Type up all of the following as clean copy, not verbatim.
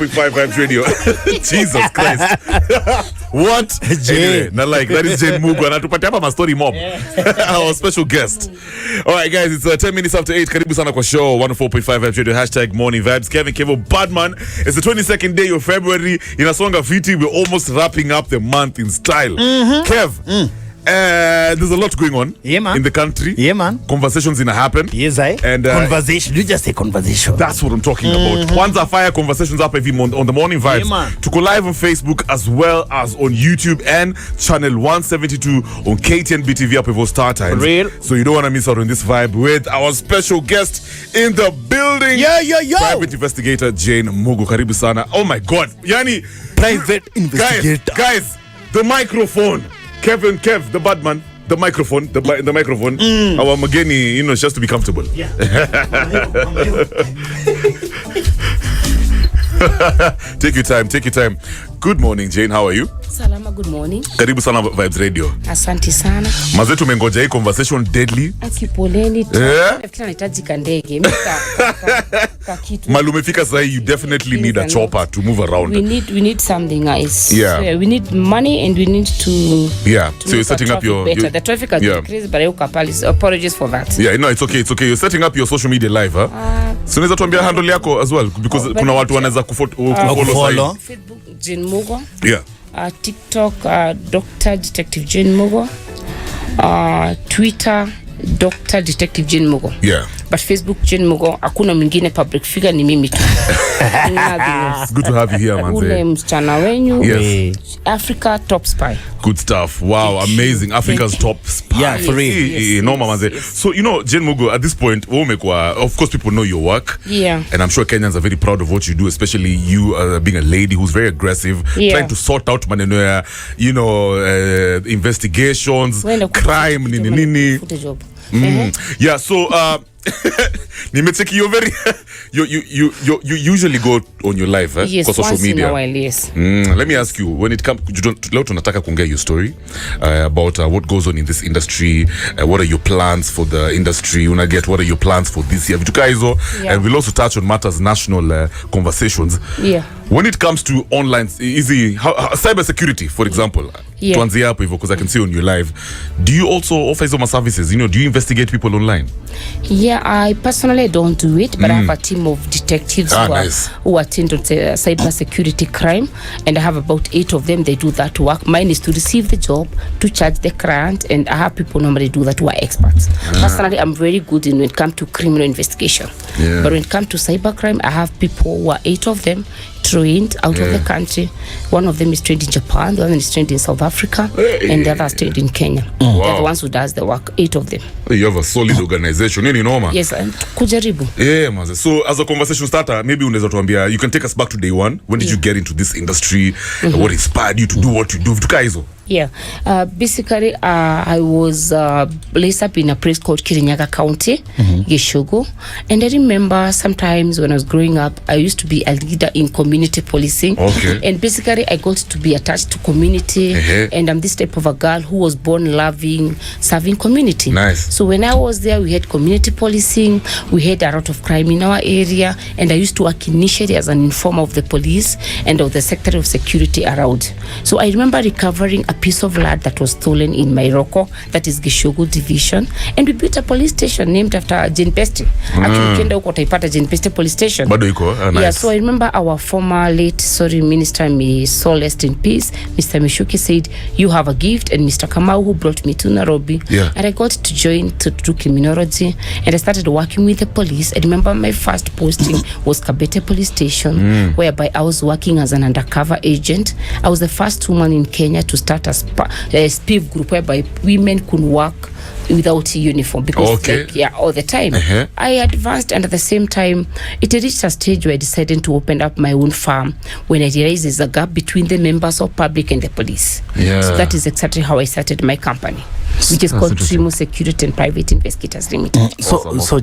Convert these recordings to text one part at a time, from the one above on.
104.5 Vibes Radio. Jesus Christ. What? Anyway, not like that is Jane Mugo and atupatia hapa ma story mob. Our special guest. All right guys, it's 10 minutes after 8. Karibu sana kwa show 104.5 Vibes Radio #morning vibes. Kevin Kevo Badman. It's the 22nd day of February. Inasonga fiti. We're almost wrapping up the month in style. Kev. There's a lot going on in the country. Yeah, man. Conversations in a happen. Yes, I. And conversation. You just say conversation. That's what I'm talking about. Kwanza Fire Conversations up every month on the Morning Vibes. Man. To go live on Facebook as well as on YouTube and channel 172 on KTN BTV up before start times. Real. So you don't want to miss out on this vibe with our special guest in the building. Yo. Private investigator Jane Mugo. Karibu sana. Oh my God. Yani. Private investigator. Guys, the microphone. Kev, the bad man, the microphone, the microphone. Our Mageni, just to be comfortable. Yeah. Take your time. Good morning, Jane. How are you? Salama, good morning. Karibu sana Vibes Radio. Asante sana. Mazetu mengoja hii conversation deadly. Akipoleni tu. Nafikiri nahitaji kandege. Malu umefika sasa, you definitely need a chopper to move around. We need something nice. Yeah. We need money and we need to so you're setting up your better. The traffic has decreased, but apologies for that. Yeah, no, it's okay. You're setting up your social media live, huh? So unaweza tuambia handle yako as well because kuna watu wanaweza kufollow Facebook Jane Mugo. Yeah. TikTok Dr. Detective Jane Mugo, Twitter Dr. Detective Jane Mugo. Yeah. But Facebook Jane Mugo, hakuna mwingine public figure, ni mimi tu. Good to have you here, manze. Ule msichana wenyu. Yes. Africa top spy. Good stuff. Wow, amazing. Africa's top spy. Yeah, for real. Yes, no, manze. So, Jane Mugo, at this point, of course people know your work. Yeah. And I'm sure Kenyans are very proud of what you do, especially you being a lady who's very aggressive, trying to sort out maneno investigations, crime, nini. Yeah, so nimeteki you're very you usually go on your live yes, for social media. In a while, yes. Let me ask you, when it comes leo tunataka kuongea your story about what goes on in this industry, what are your plans for the industry, what are your plans for this year, vitu hizo, and we'll also touch on matters national conversations. Yeah. When it comes to online cyber security, for example, tuanzie hapo hivyo because I can see on your live, do you also offer some services? Do you investigate people online? Yeah, I personally don't do it, but I have a team of detectives who attend on cyber security crime, and I have about 8 of them. They do that work. Mine is to receive the job, to charge the client, and I have people normally do that who are experts. Personally, I'm very good when it comes to criminal investigation. Yeah. But when it comes to cyber crime, I have people who are 8 of them trained out of the country. One of them is trained in Japan, the other is trained in South Africa, and the other is trained in Kenya. Wow. They're the ones who does the work, 8 of them. You have a solid organization. Yes, and kujaribu. Yeah, man. So as a conversation starter, maybe unaweza tuambia, you can take us back to day one. When did you get into this industry? What inspired you to do what you do? Yeah, basically, I was placed up in a place called Kirinyaga County, Gishugu, and I remember sometimes when I was growing up, I used to be a leader in community policing. Okay. And basically, I got to be attached to community, and I'm this type of a girl who was born loving, serving community. Nice. So when I was there, we had community policing, we had a lot of crime in our area, and I used to work initially as an informer of the police and of the Secretary of Security around. So I remember recovering a piece of land that was stolen in Morocco, that is Gishugu division, and we built a police station named after Jane Peste. Actually, kenda huko utaipata Jane Peste police station. Bado iko, nice. Yeah, so I remember our former late minister, may soul rest in peace, Mr. Mishuki, said, you have a gift, and Mr. Kamau, who brought me to Nairobi, and I got to join to do criminology, and I started working with the police. I remember my first posting was Kabete police station, whereby I was working as an undercover agent. I was the first woman in Kenya to start a SPIV group whereby women could work without uniform because all the time. I advanced, and at the same time it reached a stage where I decided to open up my own farm when I realized there's a gap between the members of public and the police. So that is exactly how I started my company, which is called Trimo Security and Private Investigators Limited. So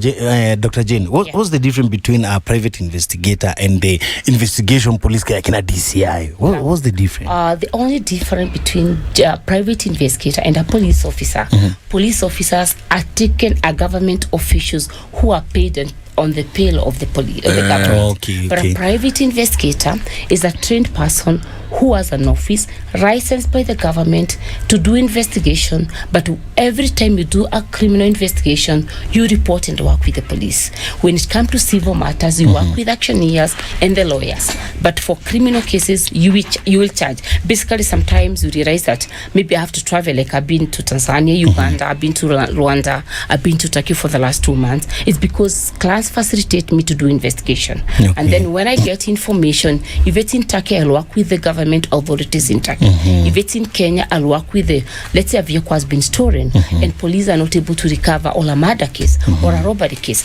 Dr. Jane, what's the difference between a private investigator and the investigation police like in a DCI? What's the difference? The only difference between a private investigator and a police officer, police officers are government officials who are paid on the payroll of the police, of the government. Okay, But okay. a private investigator is a trained person who has an office licensed by the government to do investigation, but every time you do a criminal investigation, you report and work with the police. When it comes to civil matters, you work with actioneers and the lawyers. But for criminal cases, you will charge. Basically, sometimes you realize that maybe I have to travel, like I've been to Tanzania, Uganda, I've been to Rwanda, I've been to Turkey for the last 2 months. It's because clients facilitate me to do investigation. Okay. And then when I get information, if it's in Turkey, I'll work with the government authorities in Turkey. If it's in Kenya, I'll work with the, let's say a vehicle has been stolen and police are not able to recover, or a murder case or a robbery case.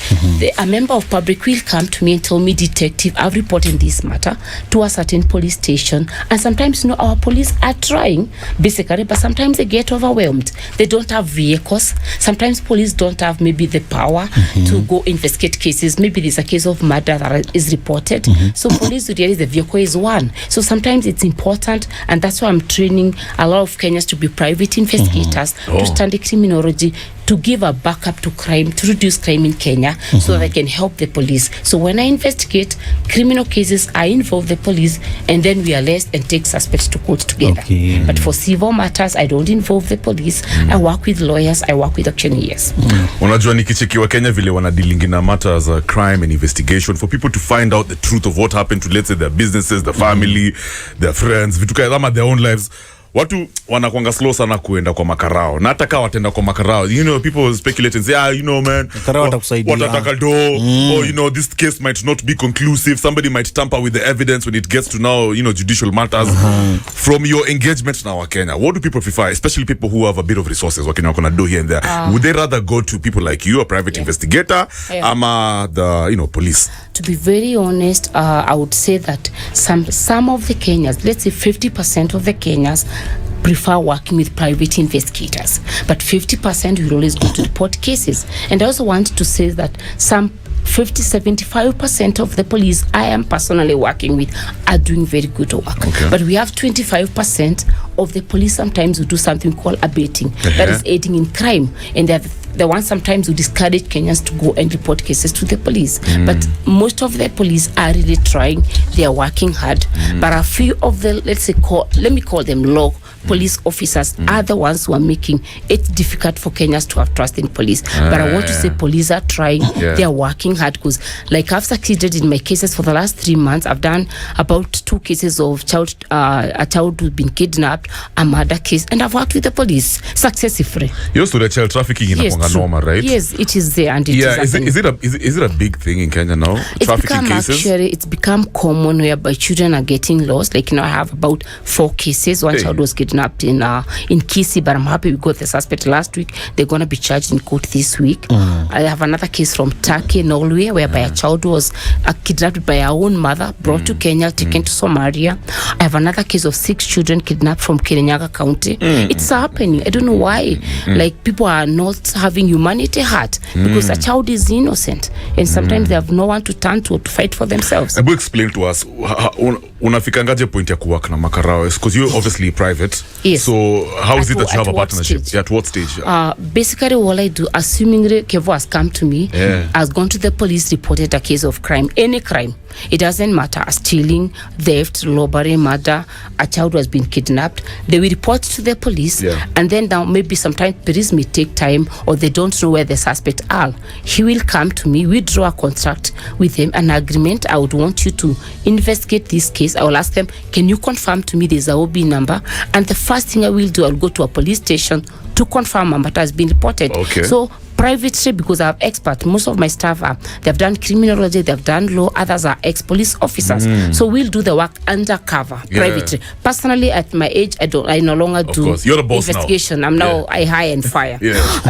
A member of public will come to me and tell me, detective, I've reported this matter to a certain police station. And sometimes, our police are trying, basically, but sometimes they get overwhelmed. They don't have vehicles. Sometimes police don't have maybe the power to go investigate cases. Maybe there's a case of murder that is reported. So police will realize the vehicle is one. So sometimes it's important, and that's why I'm training a lot of Kenyans to be private investigators, to study criminology, to give a backup to crime, to reduce crime in Kenya, so that they can help the police. So when I investigate criminal cases, I involve the police, and then we arrest and take suspects to court together. Okay. But for civil matters, I don't involve the police. I work with lawyers, I work with auctioneers. Unajua nikichekiwa Kenya vile wana dealing in matters crime and investigation, for people to find out the truth of what happened to, let's say, their businesses, their family, their friends, vitu kama their own lives. Watu wanakuanga slow sana kuenda kwa makarao, na hata kama watenda kwa makarao, people speculate and say, man, watataka do, or this case might not be conclusive, somebody might tamper with the evidence when it gets to now judicial matters. From your engagement now, Kenya, what do people prefer, especially people who have a bit of resources, what Kenya do here and there? Would they rather go to people like you, a private investigator, ama the police? To be very honest, I would say that some of the Kenyans, let's say 50% of the Kenyans, prefer working with private investigators, but 50% will always go to report cases. And I also want to say that some 50-75% of the police I am personally working with are doing very good work. Okay. But we have 25% of the police sometimes who do something called abetting, that is aiding in crime, and they're the ones sometimes who discourage Kenyans to go and report cases to the police. But most of the police are really trying, they are working hard. But a few of the, let me call them law police officers are the ones who are making it difficult for Kenyans to have trust in police. But I want to say police are trying, they are working hard, because like I've succeeded in my cases for the last 3 months. I've done about 2 cases of a child who's been kidnapped, a murder case, and I've worked with the police successfully. You also the child trafficking in normal, right? Yes, it is there, and it is it a big thing in Kenya now? Trafficking cases? It's become common whereby children are getting lost. Like I have about 4 cases. One child was kidnapped in Kisii, but I'm happy we got the suspect last week. They're gonna be charged in court this week. I have another case from Turkey, Norway, whereby a child was kidnapped by her own mother, brought to Kenya, taken to Somalia. I have another case of 6 children kidnapped from Kirinyaga County. It's happening. I don't know why. Like people are not having humanity heart, because a child is innocent, and sometimes they have no one to turn to fight for themselves. Able explain to us unafikangaje point ya kuwork na makarao, because you're obviously private. Yes. So how is it that you have a partnership? Stage? At what stage? Basically all I do, assuming Kevo has come to me, has gone to the police, reported a case of crime, any crime. It doesn't matter, stealing, theft, robbery, murder, a child has been kidnapped. They will report to the police, and then now maybe sometimes police may take time, or they don't know where the suspect are. He will come to me, we draw a contract with him, an agreement. I would want you to investigate this case. I will ask them, can you confirm to me there's a OB number? And the first thing I will do, I'll go to a police station to confirm a matter has been reported. Okay. So privately, because I have experts, most of my staff they've done criminology, they've done law, others are ex-police officers. So we'll do the work undercover, privately. Personally, at my age, I no longer do investigation. Now. I'm now I hire and fire.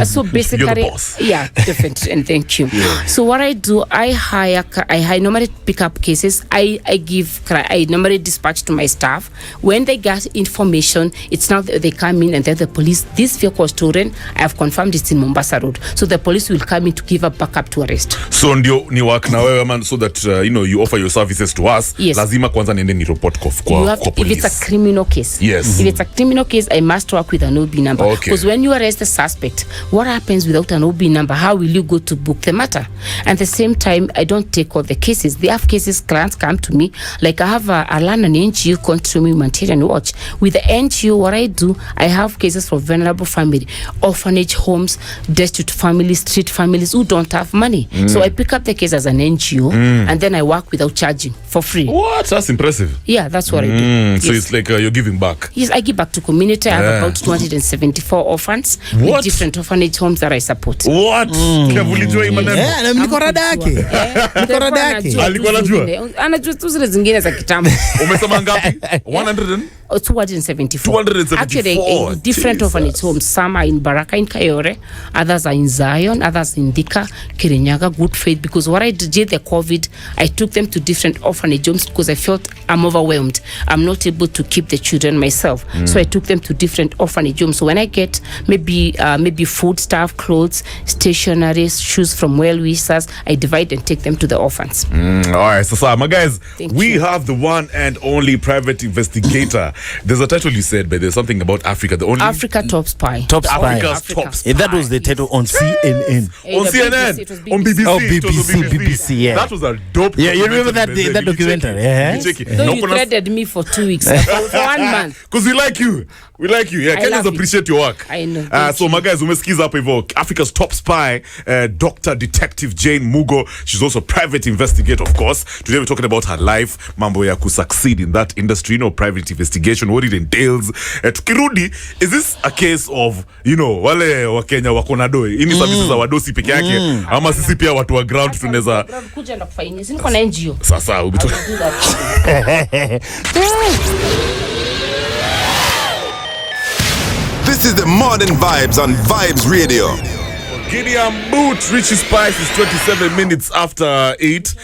So basically, you're the boss. Definitely, and thank you. So what I do, I normally pick up cases. I normally dispatch to my staff. When they get information, it's now they come in and then the police, this vehicle was stolen. I have confirmed it's in Mombasa Road. So the police will come in to give a backup to arrest. So ndio ni work na wewe man, so that you offer your services to us. Yes. Lazima kwanza niende ni report kwa police. If it's a criminal case. Yes. If it's a criminal case, I must work with an OB number. Okay. Because when you arrest a suspect, what happens without an OB number? How will you go to book the matter? And at the same time, I don't take all the cases. They have cases, clients come to me. Like I have a London NGO come to me, humanitarian watch. With the NGO, what I do, I have cases for vulnerable family, orphanage homes, destitute families, street families who don't have money. So I pick up the case as an NGO and then I work without charging for free. What? That's impressive. Yeah, that's what I do. So Yes. it's like you're giving back. Yes, I give back to community. I have about 274 orphans What? with different orphanage homes that I support. What? Kevulijua imaneno. Na niko rada yake. Niko rada yake. Alikuwa anajua? Anajua tu zile zingine za kitambo. Umesema ngapi? 100 and 274. 274. Actually, in different Jesus. orphanage homes. Some are in Baraka, in Kayore. Others are in Zion. Others in Dika, Kirinyaga, Good Faith. Because what I did the COVID, I took them to different orphanage homes because I felt I'm overwhelmed. I'm not able to keep the children myself. So I took them to different orphanage homes. So when I get maybe food stuff, clothes, stationery, shoes from well-wishers, I divide and take them to the orphans. All right, so my guys, Thank we you. have the one and only private investigator. There's a title you said, but there's something about Africa. The only Africa top spy. Top spy. Africa's Africa. top spy. That was the title on CNN. On CNN, It was on BBC, Oh, it was on BBC, yeah. That was a dope. Yeah, you remember that documentary. documentary? Yeah. You check it. Though you threaded me for 2 weeks, for 1 month. Because we like you. We like you. Yeah, I Kenyans love it. appreciate your work. I know. So my guys, umesikiza hapo hivyo, Africa's top spy, Dr. Detective Jane Mugo. She's also a private investigator, of course. Today we're talking about her life, mambo ya succeed in that industry, private investigation, what it entails. Tukirudi, is this a case of, wale wa Kenya wako na doi? Ini services za wadosi peke yake, ama sisi pia watu wa ground tunaweza Kuja na kufanya. Siko na NGO. sasa Do that. This is the Modern Vibes on Vibes Radio. Gideon Boot, Richie Spice is 27 minutes after 8.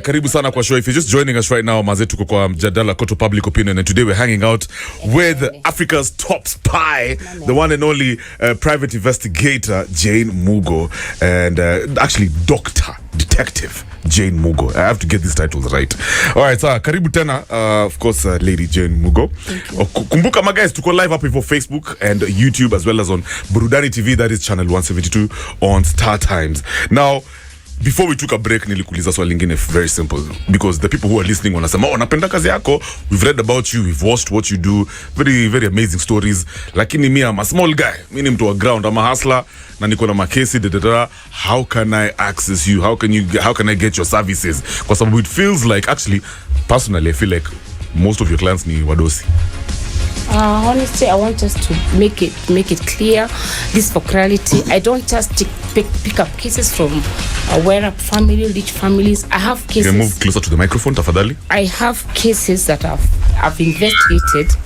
Karibu sana kwa show. If you're just joining us right now, maze tuko kwa mjadala Koto Public Opinion, and today we're hanging out with Africa's top spy, the one and only private investigator Jane Mugo, and actually Dr. Detective Jane Mugo. I have to get these titles right. All right, so karibu tena, of course, Lady Jane Mugo. Kumbuka my guys, tuko live up for Facebook and YouTube, as well as on Burudani TV, that is channel 172 on Star Times. Now, before we took a break, nilikuuliza swali lingine very simple, because the people who are listening wanasema, napenda kazi yako, we've read about you, we've watched what you do, very very amazing stories, lakini mi am a small guy, mi ni mtu wa ground, I'm a hustler, na niko na makesi, how can I access you, how can I get your services? Kwa sababu it feels like, actually, personally, I feel like most of your clients ni wadosi. Honestly, I want us to make it clear. This for clarity. I don't just pick up cases from where family, rich families. I have cases. You can move closer to the microphone, tafadhali. I have cases that I've investigated,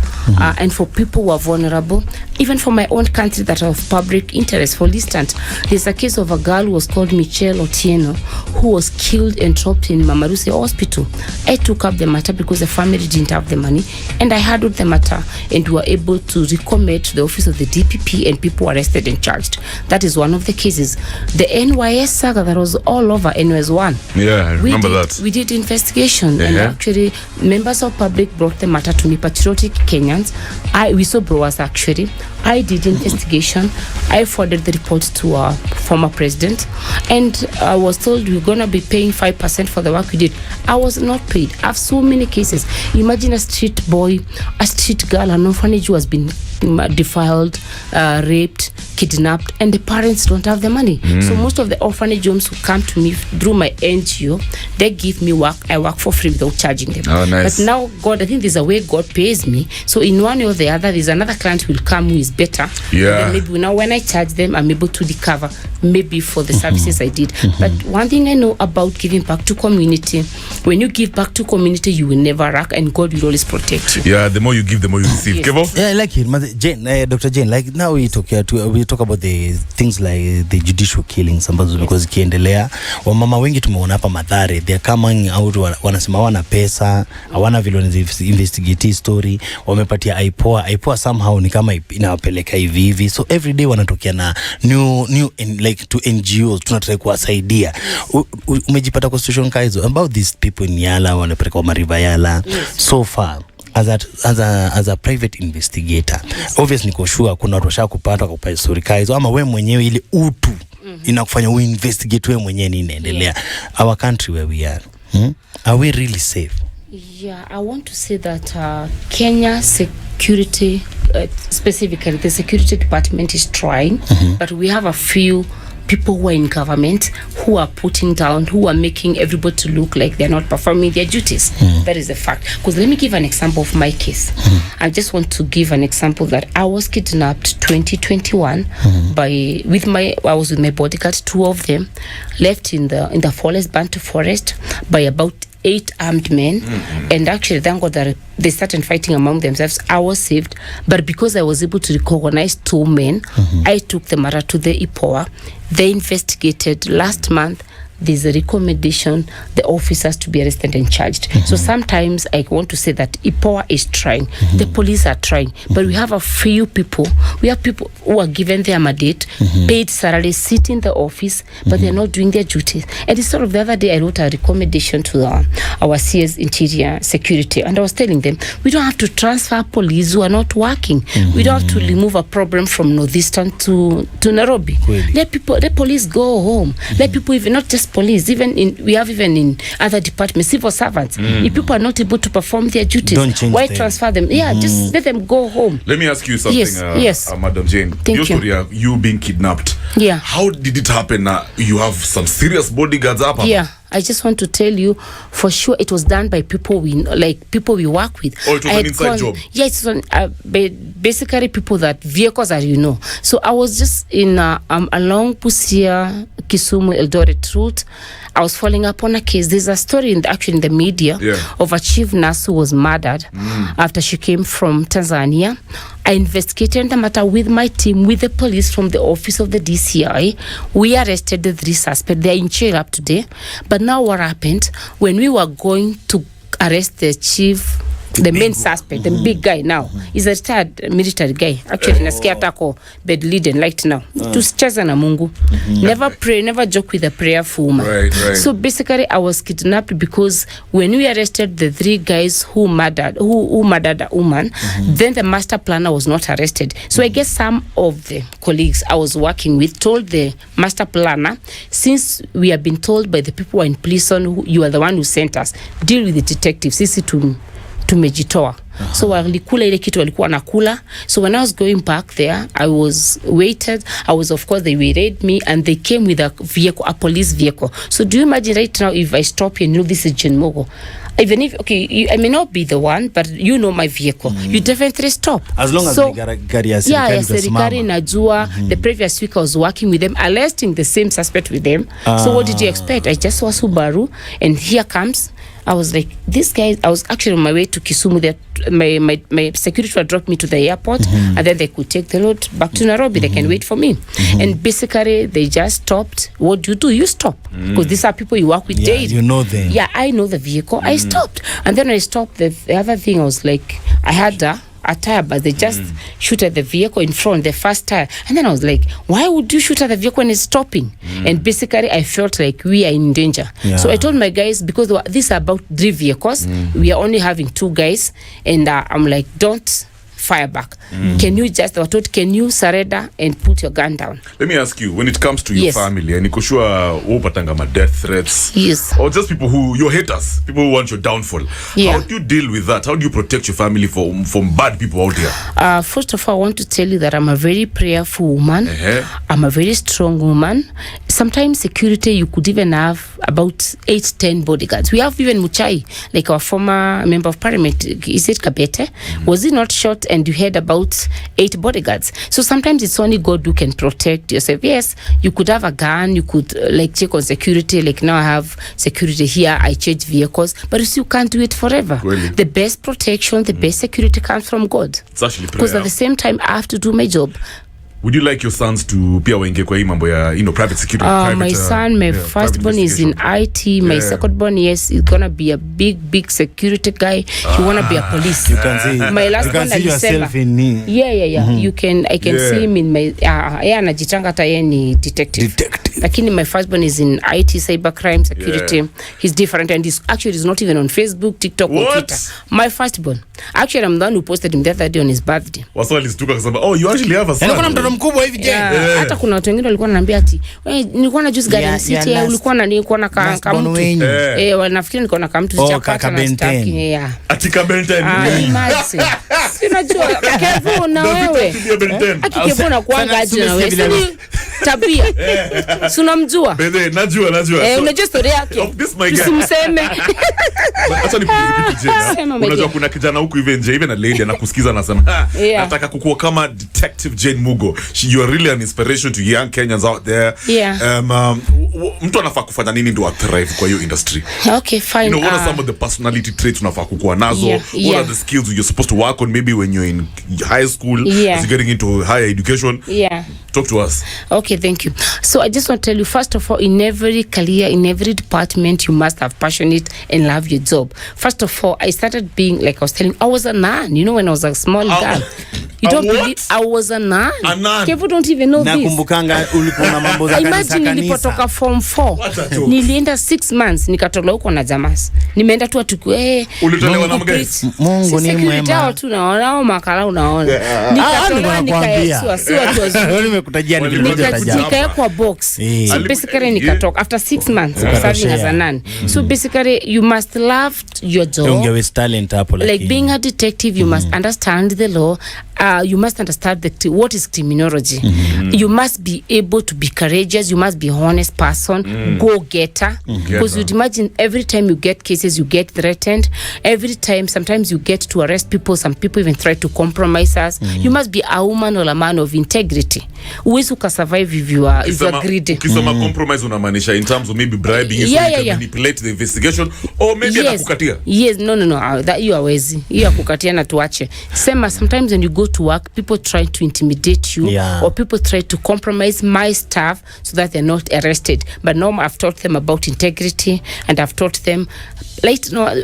and for people who are vulnerable, even for my own country that are of public interest. For instance, there's a case of a girl who was called Michelle Otieno, who was killed and dropped in Mamaruse Hospital. I took up the matter because the family didn't have the money, and I handled the matter, and we were able to recommend to the office of the DPP, and people were arrested and charged. That is one of the cases. The NYS saga that was all over NYS 1. Yeah, I remember that. We did investigation, and actually members of public brought the matter to me, patriotic Kenyans. Whistleblowers actually. I did investigation. I forwarded the report to our former president, and I was told we're gonna be paying 5% for the work we did. I was not paid. I have so many cases. Imagine a street boy, a street girl, an orphanage who has been defiled, raped, kidnapped, and the parents don't have the money. So most of the orphanage homes who come to me through my NGO, they give me work. I work for free without charging them. Oh, nice. But now God, I think there's a way God pays me. So in one way or the other, there's another client who will come who is better. Yeah. And then maybe now when I charge them, I'm able to recover maybe for the services I did. But one thing I know about giving back to community, when you give back to community, you will never lack, and God will always protect you. Yeah, the more you give, the more you receive. Yes. Kevo? Yeah, I like it. Jane, Dr. Jane, like now we talk about the things like the judicial killings ambazo zimekuwa zikiendelea. Wamama wengi tumeona hapa Mathare, they are coming out, wanasema hawana pesa, hawana vile investigate story, wamepatia IPOA somehow ni kama inawapeleka hivi. So every day wanatokea na new like to NGOs tunataka kuwasaidia. Umejipata kwa situation kaizo about these people in Yala wanapeleka wa Mariva Yala. So far as a private investigator, obviously niko sure kuna watu washakupata kwa story kaizo ama wewe mwenyewe ile utu inakufanya uinvestigate wewe mwenyewe nini inaendelea our country where we are. Are we really safe? Yeah, I want to say that Kenya security, specifically the security department is trying, but we have a few people who are in government who are putting down, who are making everybody to look like they're not performing their duties. That is a fact. Because let me give an example of my case. I just want to give an example that I was kidnapped 2021 I was with my bodyguard, 2 of them, left in the forest, Bantu forest, by about 8 armed men, and actually thank God that they started fighting among themselves. I was saved, but because I was able to recognize 2 men, I took the matter to the IPOA. They investigated. Last month there's a recommendation the officers to be arrested and charged. So sometimes I want to say that IPOA is trying, the police are trying, but we have a few people. We have people who are given their mandate, paid salary, sit in the office, but they're not doing their duties. And it's sort of the other day I wrote a recommendation to our CS Interior Security, and I was telling them we don't have to transfer police who are not working. We don't have to remove a problem from Northeastern to Nairobi. Really? Let police go home. Let people, even not just police, even in other departments, civil servants, if people are not able to perform their duties, why transfer them? Just let them go home. Let me ask you something, yes. Madam Jane. Thank your you. Story, you being kidnapped. Yeah. How did it happen? You have some serious bodyguards up. Yeah. I just want to tell you, for sure, it was done by people we work with. Oh, it was an inside job. Yeah, it's basically people that vehicles are, So I was just in along Busia, Kisumu, Eldoret route. I was following up on a case. There's a story in the media of a chief nurse who was murdered after she came from Tanzania. I investigated the matter with my team, with the police from the office of the DCI. We arrested the 3 suspects. They are in jail up today. But now what happened, when we were going to arrest the main suspect, the big guy now, is a retired military guy. Actually, nasikia atako bedridden right now. Tusicheza na Mungu. Never pray, never joke with a prayerful woman. Right. So basically, I was kidnapped because when we arrested the 3 guys who murdered a woman, then the master planner was not arrested. So I guess some of the colleagues I was working with told the master planner, since we have been told by the people who are in prison, you are the one who sent us, deal with the detectives. Sisi tumejitoa. So walikula ile kitu walikuwa nakula. So when I was going back there, I was waited. Of course, they raided me and they came with a vehicle, a police vehicle. So do you imagine right now if I stop here and this is Mugo? Even if, I may not be the one, but my vehicle. You definitely stop. As long as gari ya serikali najua. The previous week I was working with them, arresting the same suspect with them. So what did you expect? I just saw Subaru and here comes. I was like, this guy, I was actually on my way to Kisumu. My security would drop me to the airport, and then they could take the road back to Nairobi. They can wait for me. And basically, they just stopped. What do? You stop. Because these are people you work with daily. You know them. Yeah, I know the vehicle. I stopped. And then I stopped. The other thing, I was like, I had a tire, but they just shoot at the vehicle in front, the first tire. And then I was like, why would you shoot at the vehicle when it's stopping? And basically, I felt like we are in danger. Yeah. So I told my guys, because these are about 3 vehicles, we are only having 2 guys. And I'm like, don't fire back. Can you surrender and put your gun down? Let me ask you, when it comes to your family, and Nikoshua upatanga death threats, or just people your haters, people who want your downfall, how do you deal with that? How do you protect your family from bad people out there? First of all, I want to tell you that I'm a very prayerful woman. I'm a very strong woman. sometimes security, you could even have about 8-10 bodyguards. We have even Muchai, like our former member of parliament, is it Kabete? Was he not shot and you had about 8 bodyguards? So sometimes it's only God who can protect yourself. Yes, you could have a gun, you could like check on security, like now I have security here, I change vehicles, but you still can't do it forever. Really? The best protection, the best security comes from God. It's actually prayer. Because at the same time, I have to do my job. Would you like your sons to pia waingie kwa hii mambo ya private security? My son, my firstborn is in IT. My secondborn, yes, is gonna be a big security guy. He wanna be a police. You can see. My last you can one see yourself in me. Yeah. I can see him in my. Anajitanga hata yeye ni detective. Lakini my firstborn is in IT, cybercrime, security. Yeah. He's different and he's not even on Facebook, TikTok, or Twitter. My firstborn. Actually, I'm the one who posted him the other day on his birthday. Waswali stuka kasema, oh, you actually have a son. Mkubwa hivi je. Hata kuna watu wengine walikuwa wananiambia ati nilikuwa na juice Garden City, ulikuwa na nilikuwa na kamtu wanafikiri nilikuwa na kamtu cha pata na staki akika Benten sinajua kevu na wewe akikevu na kuanga aje na wewe tabia si unamjua bebe najua unajua story yake usimseme acha nikuulize kitu Jane. Unajua kuna kijana huku hivi nje hivi na lady anakusikiza anasema nataka kukua kama detective Jane Mugo. You are really an inspiration to young Kenyans out there. Mtu anafaa kufanya nini ndio thrive kwa hiyo industry? Okay, fine. What are some of the personality traits unafaa kukua nazo? What are the skills you're supposed to work on maybe when you're in high school as you're getting into higher education? Talk to us. Okay, thank you. So I just want to tell you, first of all, in every career, in every department, you must have passionate and love your job. First of all, I started being, like I was telling you, I was a nun, when I was a small girl. You don't believe I was a nun. A nun. People don't even know this. Nakumbukanga ulikuwa na mambo za kanisa. Imagine nilipotoka form 4. Nilienda 6 months nikatolewa huko na jamas. Nimeenda tu atukue. Ulitolewa na mgeni. Mungu ni mwema. Tu naona makala unaona. Nikatolewa nikaeswa si watu wazuri. Nimekutajia nikawekwa box. So basically nikatoka after 6 months serving as a nun. So basically you must love your job. Ungewe talent hapo lakini. Like being a detective you must understand the law. You must understand what is criminology. You must be able to be courageous. You must be honest person, go-getter. Because you'd imagine every time you get cases, you get threatened. Every time, sometimes you get to arrest people. Some people even try to compromise us. You must be a woman or a man of integrity. Uwezi ukasurvive if you are greedy. Ukisema compromise unamaanisha in terms of maybe bribing, so you can manipulate the investigation, or maybe anakukatia. Yes, no. That you hawezi. Hiyo akukatia na tuache. Sema sometimes when you go to work, people try to intimidate you, or people try to compromise my staff so that they're not arrested. But now I've taught them about integrity, and I've taught them,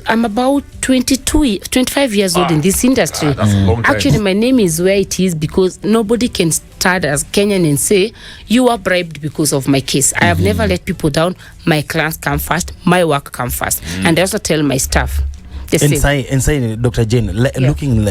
I'm about 25 years old in this industry. That's a long time. Actually, my name is where it is because nobody can start as Kenyan and say, you are bribed because of my case. I have never let people down. My clients come first, my work come first. And I also tell my staff, Inside Dr. Jane, looking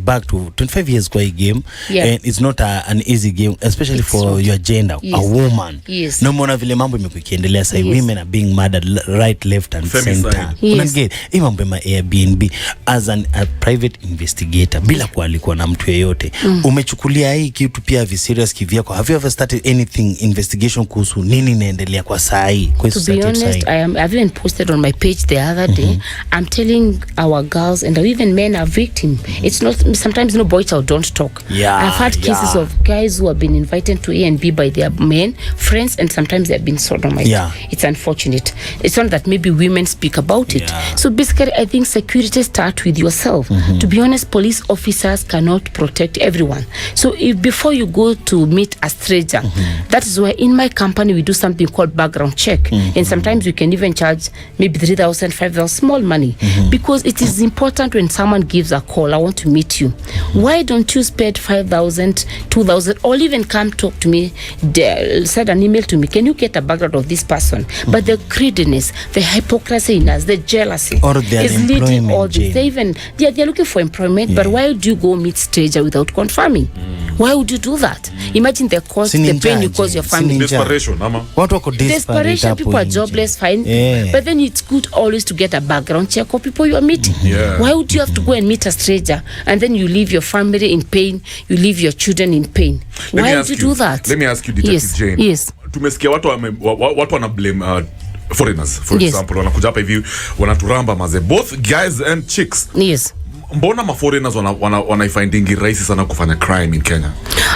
back to 25 years kwa hii game, and it's not an easy game, especially for your gender, a woman. Yes. No mona vile mambo imekuwa ikiendelea sasa, women are being murdered right, left and center. Unangeni hii mambo ya Airbnb as a private investigator bila kualikuwa na mtu yeyote. Umechukulia hii kitu pia serious kivyako? Have you ever started anything investigation kuhusu nini inaendelea kwa saa hii? To be honest, I've even posted on my page the other day. I'm telling our girls and even men are victim. It's not sometimes boys out don't talk. I've had cases of guys who have been invited to A and B by their men friends, and sometimes they have been sodomized. It's unfortunate. It's not that maybe women speak about it. So basically I think security starts with yourself. To be honest, police officers cannot protect everyone. So if before you go to meet a stranger, that is why in my company we do something called background check, and sometimes we can even charge maybe 3,000, 5,000, small money, because it is important when someone gives a call, I want to meet you. Why don't you spend 5,000, 2,000, or even come talk to me, send an email to me, can you get a background of this person? But the greediness, the hypocrisy in us, the jealousy is leading all this. They're looking for employment, but why do you go meet stranger without confirming? Why would you do that? Imagine the cost, the pain you cause your family. Desperation, desperation, people are jobless, fine. But then it's good always to get a background check of people you are meeting. Why would you have to go and meet a stranger and then you leave your family in pain, you leave your children in pain? Why would you do that? Let me ask you, Detective Jane. Yes. tumesikia watu wana blame foreigners for example, wanakuja hapa hivi wanaturamba maze, both guys and chicks. Yes. Mbona ma foreigners wanaifindingi rahisi sana kufanya crime in Kenya?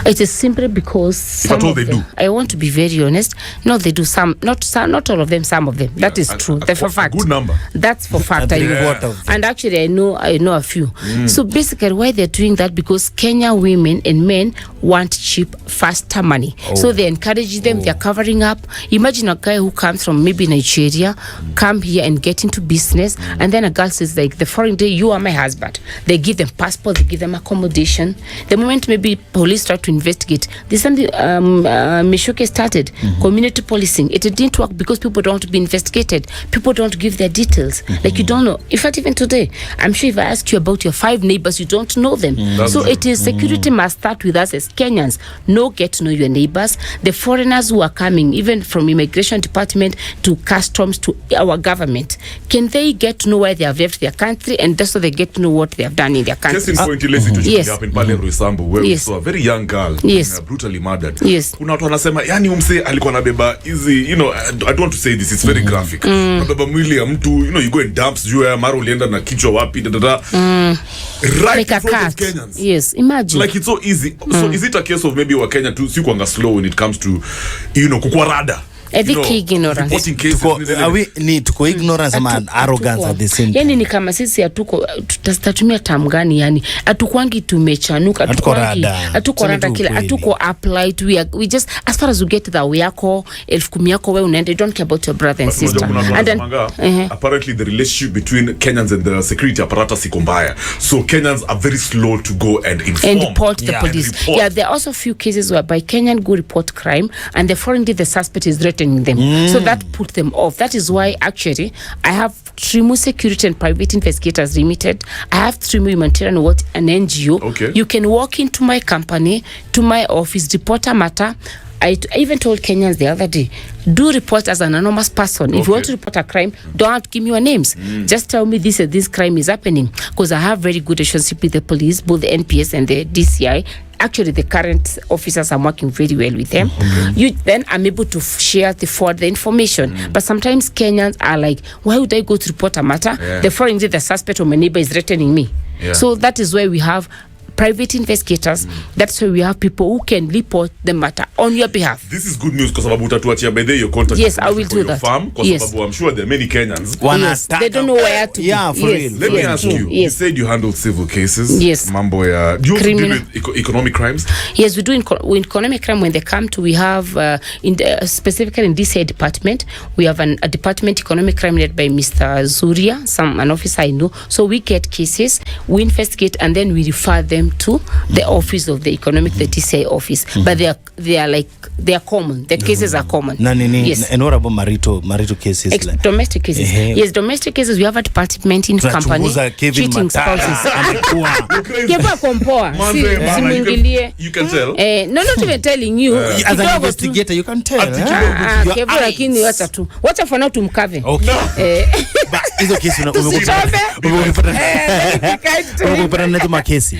It is simply because some of them, I want to be very honest, no, they do some, not all of them, some of them. Yeah, that is true. That's for fact. Good number. That's for fact. And actually, I know a few. So basically, why they're doing that, because Kenya women and men want cheap, faster money. So they encourage them. They're covering up. Imagine a guy who comes from maybe Nigeria, come here and get into business, and then a girl says like, the foreign day, you are my husband. They give them passport, they give them accommodation. The moment maybe police try to investigate, there's something Mishuke started, community policing. It didn't work because people don't want to be investigated. People don't give their details. Like, you don't know. In fact, even today, I'm sure if I ask you about your 5 neighbors, you don't know them. So it is security must start with us as Kenyans. Get to know your neighbors. The foreigners who are coming, even from immigration department to customs to our government, can they get to know why they have left their country, and that's so they get to know what they have done in their country. Just in point, yes. Up in Pale Ruisambu, where we saw a very young girl brutally murdered. Yes. Kuna watu wanasema yani umse alikuwa anabeba hizi, I don't want to say this, it's very graphic. Anabeba mwili ya mtu, you go and dumps juu ya mara ulienda na kichwa wapi right like in front of Kenyans. Yes, imagine. Like, it's so easy. So is it a case of maybe wa Kenya tu si kuanga slow when it comes to kukua rada? I think ignorance. Tuko ignorance ama arrogance at the same time. Yani ni kama sisi tutatumia term gani, yani atukwangi tumechanuka, atuko rada kila, atuko applied, we just, as far as we get that we yako 10,000 yako wewe unaenda, you don't care about your brother and sister. And then apparently the relationship between Kenyans and the security apparatus iko mbaya, so Kenyans are very slow to go and inform and report the police. There are also few cases whereby Kenyan go report crime and the foreign the suspect is threatening them. So that put them off. That is why actually I have Trimu Security and Private Investigators Limited. I have Trimu Humanitarian Watch, an NGO. Okay. You can walk into my company, to my office, report a matter. I even told Kenyans the other day, do report as an anonymous person. If you want to report a crime, don't give me your names. Just tell me this crime is happening, because I have very good relationship with the police, both the NPS and the DCI. Actually, the current officers, I'm working very well with them. Then I'm able to share the information. But sometimes Kenyans are like, why would I go to report a matter? The foreign the suspect or my neighbor is threatening me. So that is why we have private investigators. That's why we have people who can report the matter on your behalf. This is good news, because sababu utatuachia by your contact. Yes, I will do that. Because I'm sure there are many Kenyans. They don't know where to. Yeah, for real. Let me ask you. You said you handle civil cases. Yes. Mambo ya. Do you deal with economic crimes? Yes, we do. Economic crime, when they come to, we have specifically in this department, we have a department economic crime led by Mr. Zuria, an officer I know. So we get cases, we investigate, and then we refer them to the office of the economic, the DCI office. But they are common. The cases are common. Yes. And what about marital cases? Domestic cases. Yes, domestic cases. We have a department in company. Cheating spouses. You can tell. No, not even telling you. As an investigator, you can tell. Lakini wacha for now tumkave. Okay. But hizo kesi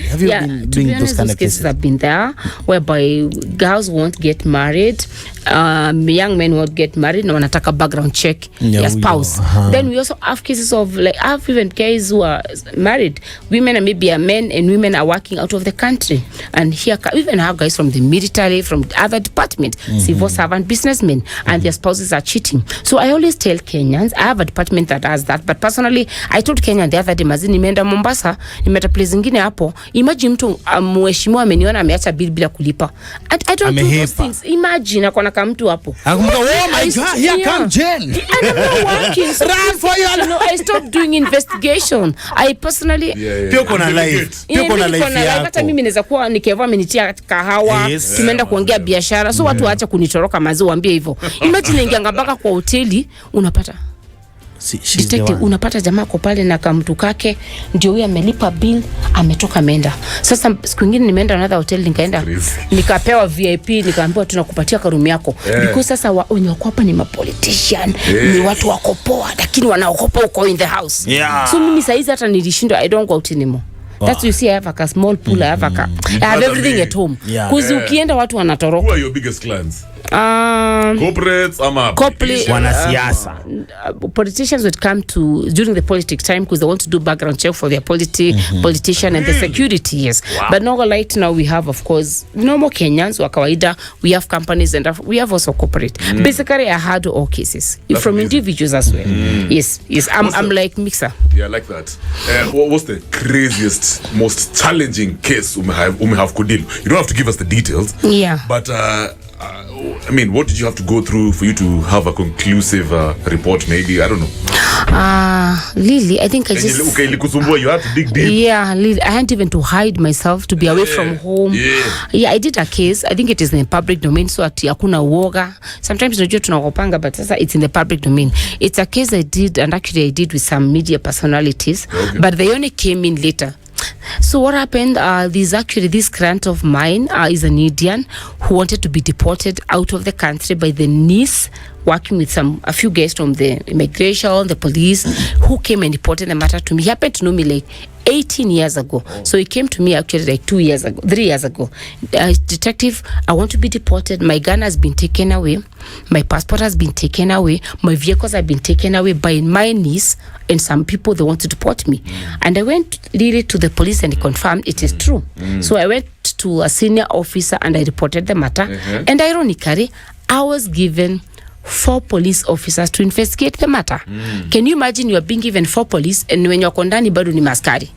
have you been doing those kind of cases? Have been there whereby girls won't get married, young men won't get married, no wanataka background check your spouse. Then we also have cases of I have even guys who are married, women and maybe a men, and women are working out of the country, and here we even have guys from the military, from other department, civil servant, businessmen, and their spouses are cheating. So I always tell Kenyans, I have a department that does that, but personally I told Kenya the other day, mazini nimeenda Mombasa, nimeenda place zingine hapo, imagine mtu mheshimiwa ameniona ameacha bill bila kulipa. I don't do those things. Imagine akona kama mtu hapo. Oh my God, here come Jen. I'm not working. So run for your I stopped doing investigation. I personally pia kuna life. Pia kuna life yako. Hata mimi naweza kuwa nikeva amenitia kahawa, tumeenda kuongea biashara. So watu waacha kunitoroka maziwa, waambie hivyo. Imagine ingianga mpaka kwa hoteli unapata detective, unapata jamaa kwa pale na kamtu kake ndio huyo amelipa bill ametoka ameenda. Sasa siku nyingine nimeenda another hotel, nikaenda nikapewa VIP, nikaambiwa tunakupatia karumi yako because sasa wenye wako hapa ni mapolitician, ni watu wako poa, lakini wanaokopa uko in the house. So mimi saizi hata nilishindwa, I don't go out anymore. That's you see, I have a small pool, I have everything at home. Because ukienda watu wanatoroka. Who are your biggest clients? Corporates ama wanasiasa. Politicians would come to during the politic time because they want to do background check for their politician and the security, yes. Wow. But not right now we have, of course, normal Kenyans wa kawaida, we have companies and we have also corporate. Basically I had all cases. That's from amazing. individuals as well. Yes. I'm like mixer. Yeah, I like that. What was the craziest, most challenging case you may have kudil? You don't have to give us the details. Yeah. But I mean, what did you have to go through for you to have a conclusive report? Maybe, I don't know. Lily, I think I just... Okay, you had to dig deep. Yeah, Lily, I had even to hide myself, to be away from home. Yeah, I did a case. I think it is in the public domain, so ati hakuna uoga. Sometimes najua tunakopanga, but sasa it's in the public domain. It's a case I did, and actually I did with some media personalities, but they only came in later. So what happened, this client of mine is an Indian who wanted to be deported out of the country by the niece, working with a few guests from the immigration, the police, who came and reported the matter to me. He happened to know me like 18 years ago. So he came to me actually like 3 years ago. Detective, I want to be deported. My gun has been taken away. My passport has been taken away. My vehicles have been taken away by my niece and some people, they want to deport me. And I went really to the police and confirmed it is true. So I went to a senior officer and I reported the matter. And ironically, I was given 4 police officers to investigate the matter. Can you imagine you are being given 4 police and when you're kondani bado ni maskari?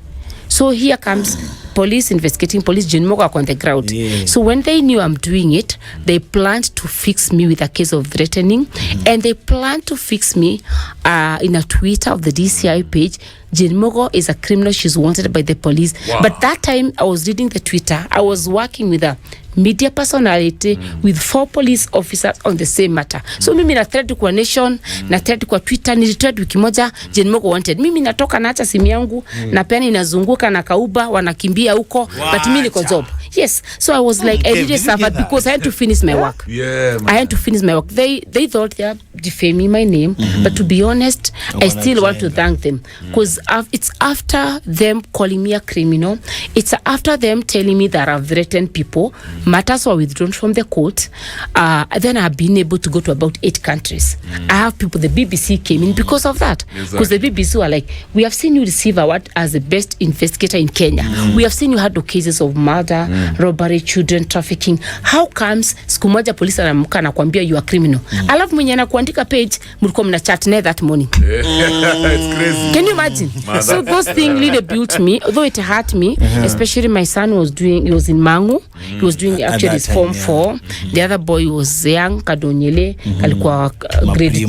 So here comes police investigating, police Jane Mugo on the ground. So when they knew I'm doing it, they planned to fix me with a case of threatening, and they planned to fix me in a Twitter of the DCI page. Jane Mugo is a criminal, she's wanted by the police. But that time I was reading the Twitter, I was working with a media personality with 4 police officers on the same matter. So mimi na thread kwa Nation, na thread kwa Twitter, ni thread wiki moja, Jane Mugo wanted. Mimi natoka naacha simu yangu, na pia inazunguka na kauba, wanakimbia huko, but mimi niko job. Yes. So I was like, I really suffered because I had to finish my work. I had to finish my work. They thought they are defaming my name, but to be honest, I still want to thank them because it's after them calling me a criminal. It's after them telling me that I've threatened people. Matters were withdrawn from the court. Then I've been able to go to about 8 countries. I have people, the BBC came in because of that. Because the BBC were like, we have seen you receive award as the best investigator in Kenya. We have seen you handle cases of murder, robbery, children trafficking. How comes siku moja polisi anaamka anakuambia you are criminal? Alafu mwenye anakuandika page mlikuwa mna chat naye that morning. It's crazy. Can you imagine? So those things really built me, although it hurt me, especially my son he was in Mangu. He was doing actually his form 4. The other boy was young, Kadonyele, alikuwa grade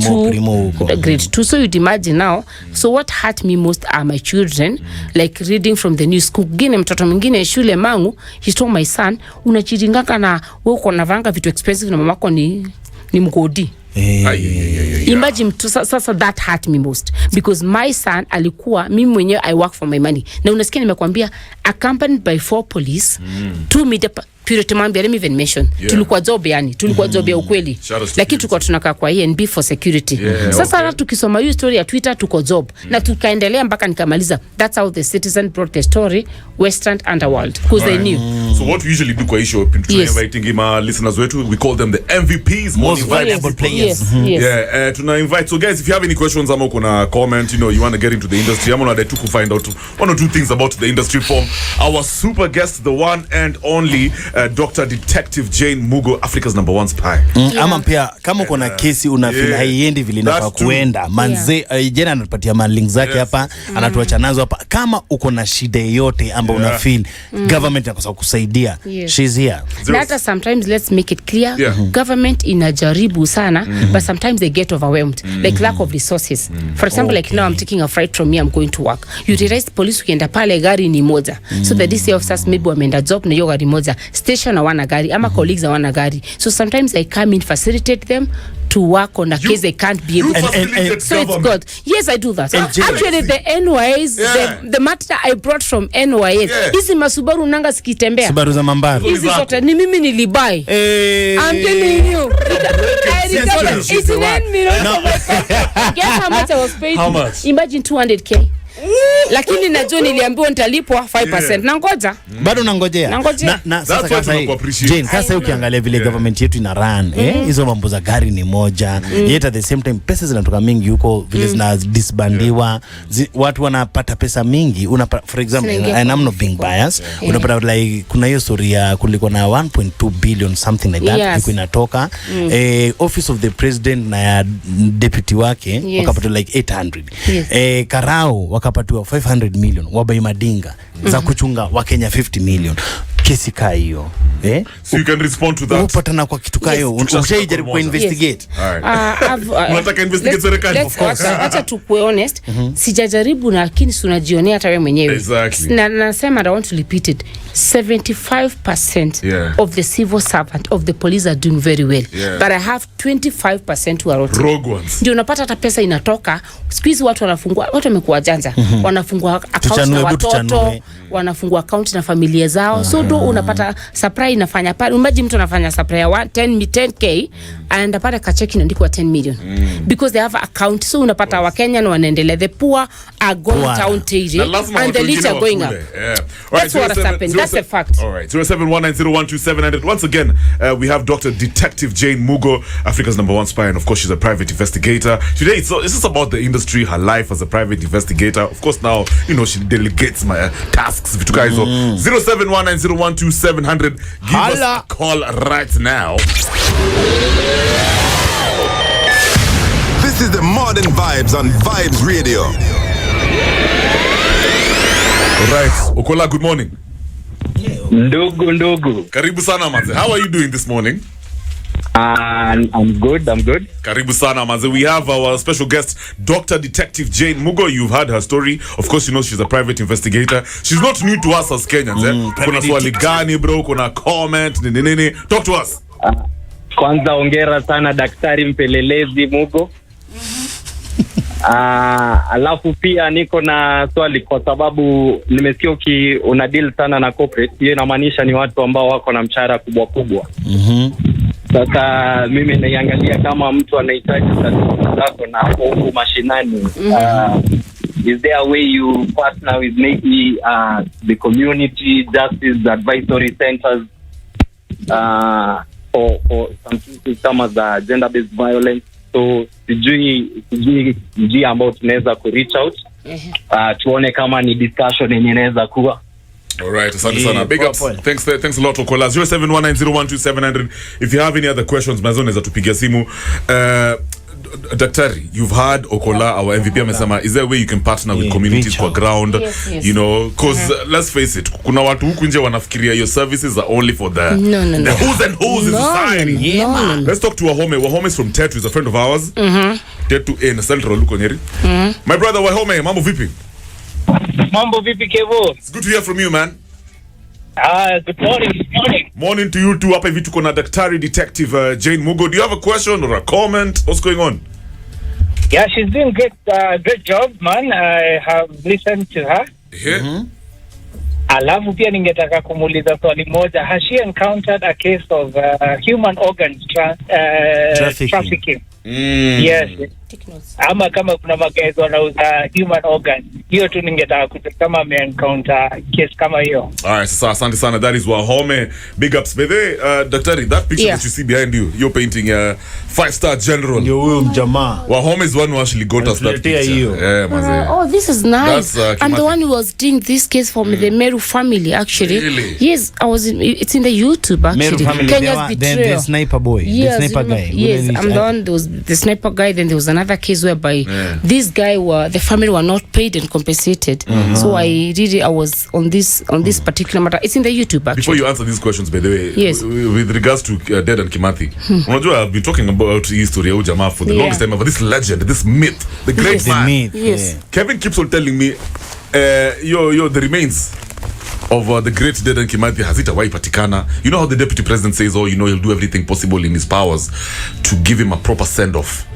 2. So you'd imagine now. So what hurt me most are my children, like reading from the news. Kugine mtoto mwingine shule Mangu, he told my son, unachiringaka na wewe uko navanga vitu expensive na mamako ni mgodi. Imagine sasa that hurt me most because my son alikuwa mimi mwenyewe I work for my money. Na unasikia nimekwambia accompanied by 4 police, 2 media Purity Mambi, let me even mention. Tulikuwa job yani, tulikuwa job ya ukweli. Lakini tulikuwa tunakaa kwa ENB for security. Sasa tukisoma hiyo story ya Twitter tuko job na tukaendelea mpaka nikamaliza. That's how the Citizen brought the story Western Underworld because they knew. So what we usually do kwa issue inviting listeners wetu, we call them the MVPs, most valuable players. Yeah, tuna invite. So guys, if you have any questions ama kuna comment, you want to get into the industry, ama unataka to find out 1 or 2 things about the industry from our super guest, the one and only Dr. Detective Jane Mugo, Africa's #1 spy. Ama pia kama uko na kesi unafeel haiendi vile inafaa kuenda, manze Jane anatupatia link zake hapa, anatuacha nazo hapa. Kama uko na shida yote ambayo unafeel government inakosa kusaidia, she's here. Nata sometimes let's make it clear, government inajaribu sana, but sometimes they get overwhelmed, like lack of resources. For example, like now I'm taking a flight from here, I'm going to work. You realize police ukienda pale gari ni moja. So the DC officers maybe wameenda job na hiyo gari moja. Station hawana gari ama colleagues hawana gari. So sometimes I come in, facilitate them to work on a case they can't be able to. So it's good. Yes, I do that. Actually, the NYS, the matter I brought from NYS, hizi masubaru nanga sikitembea. Subaru za Mambaro. Hizi zote ni mimi nilibai. I'm telling you. It's 9 million. Guess how much I was paid? How much? Imagine 200K. lakini najua niliambiwa nitalipwa 5%. Nangoja. Bado nangojea. Na sasa sasa ukiangalia vile government yetu ina run, hizo mambo za gari ni moja. Yet at the same time pesa zinatoka mingi huko vile zina disbandiwa. Watu wanapata pesa mingi. For example, and I'm not being biased. Unapata like kuna hiyo story ya kulikuwa na 1.2 billion something like that iko inatoka. Office of the president na ya deputy wake wakapata like 800. Karao wakapatiwa 500 million. Wabai madinga za kuchunga wa Kenya 50 million. Kesi kaa hiyo. So you can respond to that. Upatana kwa kitu kaa hiyo. Ushaijaribu ku investigate. Unataka investigate serikali? Of course. Acha to be honest. Sijajaribu lakini unajionea hata wewe mwenyewe. Exactly. Na nasema I want to repeat it. 75% of the civil servant of the police are doing very well. But I have 25% who are rogue ones. Ndio unapata hata pesa inatoka. Siku hizi watu wanafungua, watu wamekuwa janja. Wanafungua account na watoto, wanafungua account na familia zao. So do unapata supply inafanya pale. Imagine mtu anafanya supply ya 10k and apata kacheki inaandikwa 10 million. Because they have account. So unapata Wakenya na wanaendelea. The poor are going down and the rich are going up. That's what has happened. That's a fact. All right. 0719012700. Once again, we have Dr. Detective Jane Mugo, Africa's #1 spy, and of course she's a private investigator. Today it's just about the industry, her life as a private investigator. Of course now, you know, she delegates my tasks. Vitu guys, so 0719012700. Give us a call right now. This is the Modern Vibes on Vibes Radio. All right. Okola, good morning. Ndugu. Karibu sana Maze. How are you doing this morning? I'm good. Karibu sana Maze. We have our special guest, Dr. Detective Jane Mugo. You've heard her story. Of course, you know she's a private investigator. She's not new to us as Kenyans. Kuna swali gani bro? Kuna comment? Nini? Talk to us. Kwanza ongera sana daktari mpelelezi Mugo. Alafu pia niko na swali kwa sababu nimesikia una deal sana na corporate. Hiyo inamaanisha ni watu ambao wako na mshahara kubwa. Sasa mimi naiangalia kama mtu anahitaji statistics zako na huko mashinani. Is there a way you partner with maybe the community justice advisory centers for some cases kama za gender based violence? So sijui njia ambayo tunaweza ku reach out tuone kama ni discussion yenye inaweza kuwa. All right, asante sana. Big ups. Thanks a lot for calling. 0719012700. If you have any other questions, mazone za tupigia simu. Daktari, you've heard Okola, our MVP amesema, is there a way you can partner with communities kwa ground? Yes. You know, because let's face it, kuna watu huku nje wanafikiria your services are only for the who's and who's in society. No. Let's talk to Wahome. Wahome is from Tetu, is a friend of ours. Tetu in Central, luko Nyeri. My brother Wahome, mambo vipi? Mambo vipi Kevo? It's good to hear from you, man. Good morning. Morning to you too. Hapa hivi tuko na Daktari Detective Jane Mugo. Do you have a question or a comment? What's going on? Yeah, she's doing great job, man. I have listened to her. Alafu pia ningetaka kumuuliza swali moja. Has she encountered a case of human organs trafficking? Yes. Ama kama kuna magazi wanauza human organs. Hiyo tu ningetaka kujua kama ame-encounter case kama hiyo. Alright, so asante sana. That is Wahome. Big ups. By the way, Daktari, that picture that you see behind you, you're painting a 5-star general. Ndio huyo mjamaa. Wahome is one who actually got us that picture. Yeah, maze. Oh, this is nice. That's, I'm the one who was doing this case for the Meru family, actually. Really? Yes, it's in the YouTube, actually. Meru family. Kenya's betrayal. The sniper boy. Yes, the sniper guy. Yes, I'm the one. There was the sniper guy. Then there was another case whereby this guy the family were not paid and compensated. So I was on this particular matter. It's in the YouTube, actually. Before you answer these questions, by the way, yes, with regards to Dead and Kimathi, I've been talking about history of Jamaa for the longest time, about this legend, this myth, the great man. Yes. Kevin keeps on telling me, the remains of the great Dead and Kimathi hazitawahi patikana. You know how the deputy president says, he'll do everything possible in his powers to give him a proper send-off.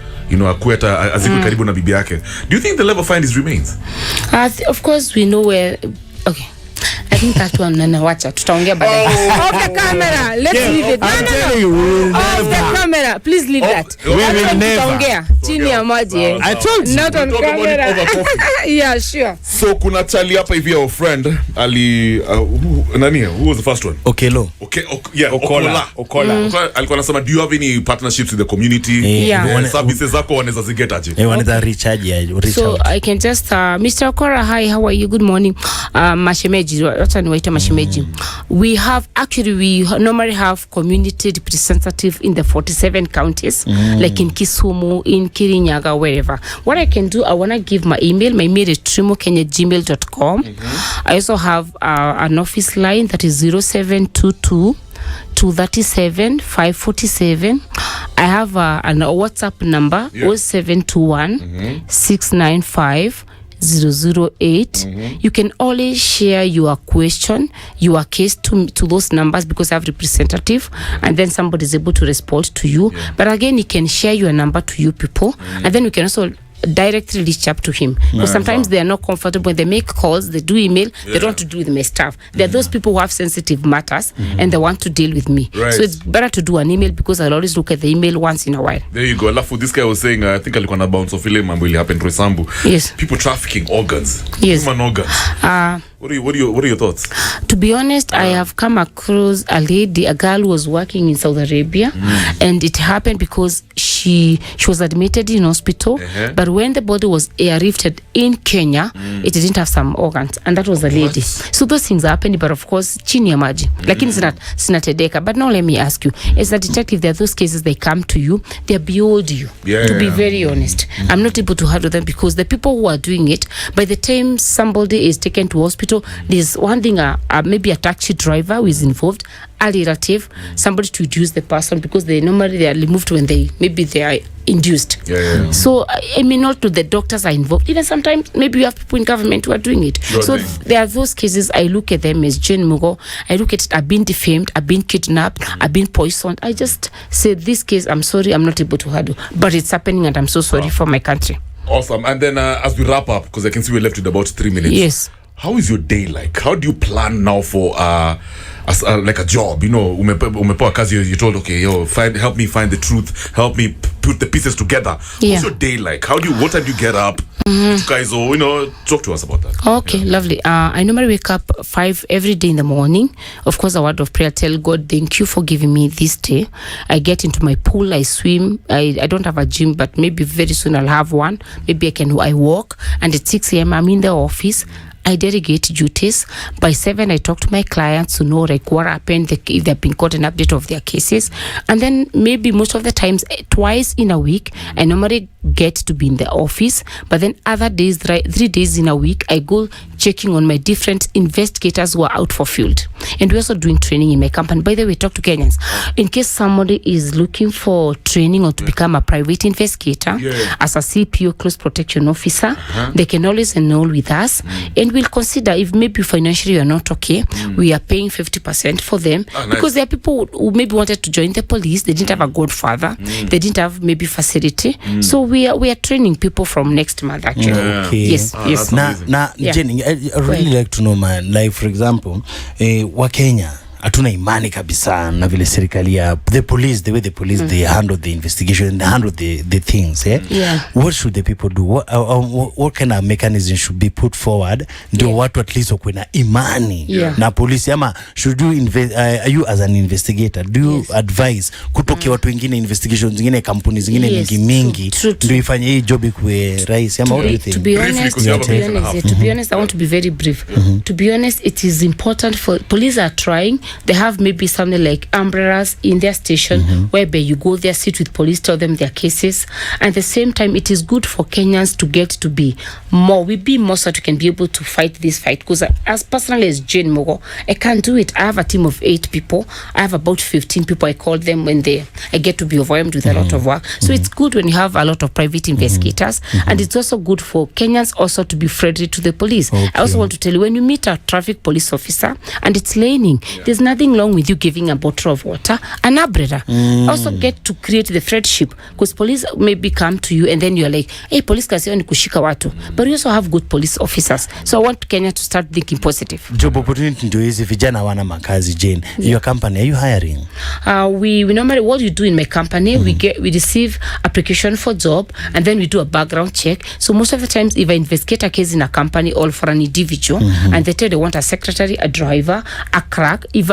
Akueta azikwe karibu na bibi yake. Do you think they'll ever find his remains? Of course we know where. Okay. I think that one nana wacha tutaongea baadaye. Off the camera. Let's leave it. I'm telling you, we'll Off the never. camera. Please leave that. We will never. Tutaongea chini ya maji. I told you. Not on We'll talk about it camera. over coffee. Yeah, sure. So kuna chali hapa hivi our friend ali who was the first one? Okelo. Okay, Okola. Alikuwa anasema, do you have any partnerships with the community? Yeah. Services zako wanaweza zigetaje? Wanaweza reach So out. I can just Mr. Okora, hi, how are you? Good morning. Mashemeji, wacha niwaita mashemeji. We normally have community representative in the 47 counties, like in Kisumu, in Kirinyaga, wherever. What I can do, I want to give my email. My email is trimo@gmail.com. I also have an office line that is 0722 237 547. I have a WhatsApp number 0721 695 008. You can always share your question, your case to those numbers, because I have representative, and then somebody is able to respond to you. But again, you can share your number to you people, and then we can also directly reach up to him, because sometimes they are not comfortable when they make calls, they do email, they don't want to do with my staff. They're those people who have sensitive matters and they want to deal with me. So it's better to do an email, because I'll always look at the email once in a while. There you go. Alafu this guy was saying, I think alikuwa na bounce of ile mambo ile happened Roysambu. Yes. People trafficking organs. Yes. Human organs. What are your thoughts? To be honest, I have come across a girl who was working in Saudi Arabia, and it happened because she was admitted in hospital, but when the body was airlifted in Kenya, it didn't have some organs, and that was a lady. So those things happen, but of course, chini ya maji. Lakini sinatedeka. But now let me ask you, as a detective, there are those cases, they come to you, they're beyond you. To be very honest, I'm not able to handle them, because the people who are doing it, by the time somebody is taken to hospital, there's one thing, maybe a taxi driver who is involved, a relative, somebody to induce the person, because they are removed when they are induced. So I mean, not to the doctors are involved. Even sometimes maybe you have people in government who are doing it. So there are those cases, I look at them as Jane Mugo. I look at it, I've been defamed, I've been kidnapped, I've been poisoned. I just say, this case, I'm sorry, I'm not able to handle, but it's happening, and I'm so sorry for my country. Awesome. And then as we wrap up, because I can see we're left with about 3 minutes. Yes. How is your day like? How do you plan now for like a job? You know, umepewa kazi, you're told, okay, help me find the truth, help me put the pieces together. What's your day like? What time do you get up? You guys, talk to us about that. Okay, lovely. I normally wake up 5 every day in the morning. Of course, a word of prayer, tell God, thank you for giving me this day. I get into my pool, I swim. I don't have a gym, but maybe very soon I'll have one. Maybe I walk, and at 6 a.m. I'm in the office. I delegate duties. By 7, I talk to my clients to know like what happened, if they've been got an update of their cases. And then maybe most of the times, twice in a week, I normally get to be in the office. But then other days, 3 days in a week, I go checking on my different investigators who are out for field. And we're also doing training in my company. By the way, talk to Kenyans. In case somebody is looking for training or to become a private investigator, as a CPO, close protection officer, they can always enroll with us. And we'll consider, if maybe financially you're not okay, we are paying 50% for them. Because there are people who maybe wanted to join the police, they didn't have a godfather, they didn't have maybe facility. So we are training people from next month, actually. Okay. Yes. Now, Jenny, I really like to know, man, like for example, wa Kenya hatuna imani kabisa na vile serikali ya the way the police they handle the investigation, they handle the things. What should the people do? What kind of mechanism should be put forward ndio watu at least wakwe na imani na polisi? Ama should you are you as an investigator, do you advise kutoke watu wengine investigations zingine, kampuni zingine mingi ndio ifanye hii job ikuwe rahisi? Ama what do you think? To be honest, I want to be very brief. To be honest, it is important for police are trying. They have maybe something like umbrellas in their station whereby you go there, sit with police, tell them their cases. And at the same time, it is good for Kenyans to get to be more. We be more so that we can be able to fight this fight. Because as personally as Jane Mugo, I can't do it. I have a team of 8 people. I have about 15 people. I call them when I get to be overwhelmed with a lot of work. So it's good when you have a lot of private investigators. And it's also good for Kenyans also to be friendly to the police. I also want to tell you, when you meet a traffic police officer and it's laning, there's there's nothing wrong with you giving a bottle of water, an umbrella. Also get to create the friendship, because police maybe come to you and then you're like, hey, police kasi ni kushika watu, but we also have good police officers. So I want Kenya to start thinking positive. Job opportunity ndio hizi, vijana wana makazi. Jane, your company, are you hiring? We normally, what you do in my company, we receive application for job, and then we do a background check. So most of the times, if I investigate a case in a company or for an individual, and they tell they want a secretary, a driver, a clerk, if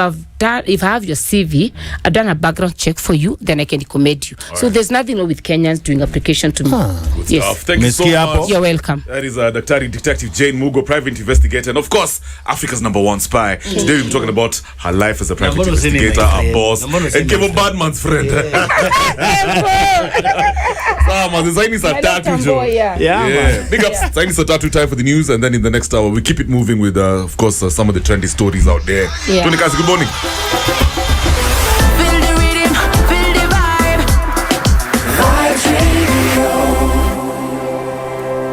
I have your CV, I've done a background check for you, then I can recommend you. So there's nothing wrong with Kenyans doing application to me. Yes. Thank you so much. You're welcome. That is Daktari Detective Jane Mugo, private investigator, and of course, Africa's #1 spy. Today we're talking about her life as a private investigator, our boss, and Kevin Badman's friend. Zaini saa tatu, Joe. Yeah. Big ups. Zaini saa tatu, time for the news, and then in the next hour we keep it moving with, of course, some of the trendy stories out there. Yeah. Tony Kasi, good morning.